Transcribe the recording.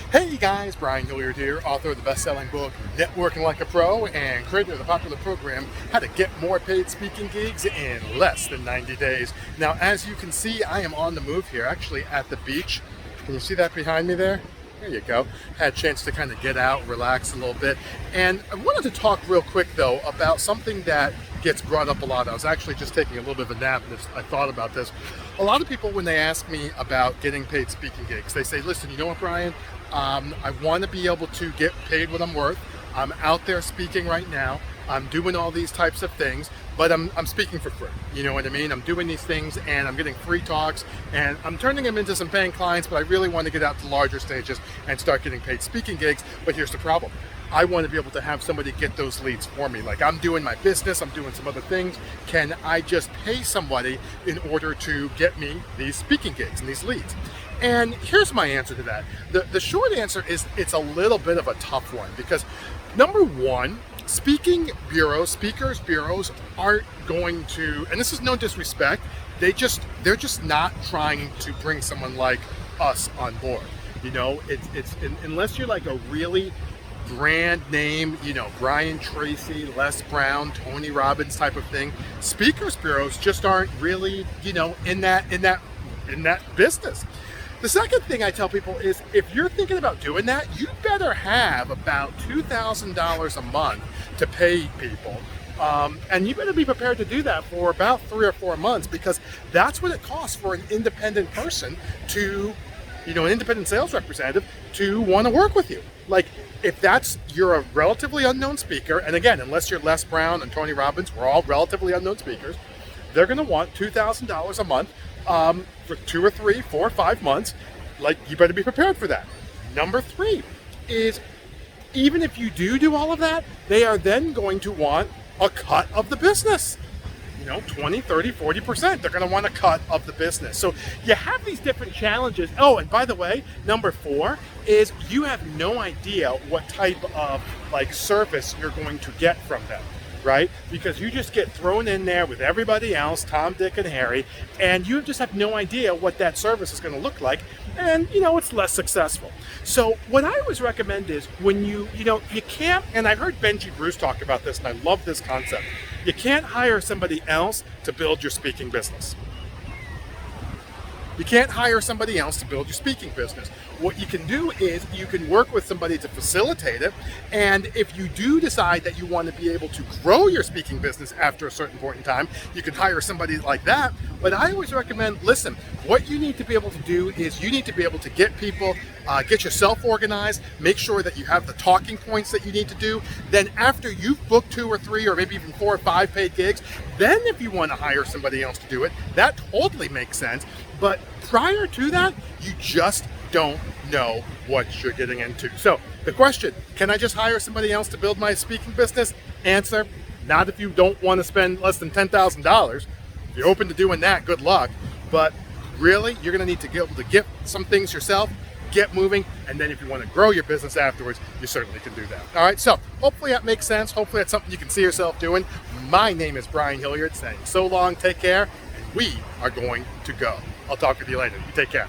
Hey guys, Brian Hilliard here, author of the best-selling book Networking Like a Pro and creator of the popular program How to Get More Paid Speaking Gigs in Less Than 90 Days. Now, as you can see, I am on the move here, actually at the beach. Can you see that behind me there? There you go. Had a chance to kind of get out, relax a little bit. And I wanted to talk real quick, though, about something that gets brought up a lot. I was actually just taking a little bit of a nap and I thought about this. A lot of people, when they ask me about getting paid speaking gigs, they say, listen, you know what, Brian? I want to be able to get paid what I'm worth. I'm out there speaking right now. I'm doing all these types of things, but I'm speaking for free. You know what I mean? I'm doing these things and I'm getting free talks and I'm turning them into some paying clients, but I really want to get out to larger stages and start getting paid speaking gigs. But here's the problem. I want to be able to have somebody get those leads for me. Like, I'm doing my business, I'm doing some other things. Can I just pay somebody in order to get me these speaking gigs and these leads? And here's my answer to that. The short answer is it's a little bit of a tough one because, number one, speakers bureaus aren't going to, and this is no disrespect, they're just not trying to bring someone like us on board. You know, unless you're like a really brand name, you know, Brian Tracy, Les Brown, Tony Robbins type of thing, speakers bureaus just aren't really, you know, in that business. The second thing I tell people is if you're thinking about doing that, you better have about $2,000 a month to pay people. And you better be prepared to do that for about 3 or 4 months, because that's what it costs for an independent person to, you know, an independent sales representative to want to work with you. Like, if you're a relatively unknown speaker, and again, unless you're Les Brown and Tony Robbins, we're all relatively unknown speakers, they're going to want $2,000 a month for 2 or 3, 4 or 5 months. Like, you better be prepared for that. Number 3 is, even if you do all of that, they are then going to want a cut of the business. You know, 20, 30, 40%. They're going to want a cut of the business. So you have these different challenges. Oh, and by the way, number 4 is you have no idea what type of like service you're going to get from them, right? Because you just get thrown in there with everybody else, Tom, Dick, and Harry, and you just have no idea what that service is going to look like, and, you know, it's less successful. So what I always recommend is when you can't, and I heard Benji Bruce talk about this, and I love this concept, you can't hire somebody else to build your speaking business. You can't hire somebody else to build your speaking business. What you can do is you can work with somebody to facilitate it. And if you do decide that you want to be able to grow your speaking business after a certain point in time, you can hire somebody like that. But I always recommend, listen, what you need to be able to do is you need to be able to get people, get yourself organized, make sure that you have the talking points that you need to do. Then after you've booked 2 or 3 or maybe even 4 or 5 paid gigs, then if you want to hire somebody else to do it, that totally makes sense. But prior to that, you just don't know what you're getting into. So the question, can I just hire somebody else to build my speaking business? Answer, not if you don't want to spend less than $10,000. If you're open to doing that, good luck. But really, you're going to need to be able to get some things yourself, get moving, and then if you want to grow your business afterwards, you certainly can do that. All right, so hopefully that makes sense. Hopefully that's something you can see yourself doing. My name is Brian Hilliard, saying so long, take care, and we are going to go. I'll talk with you later. You take care.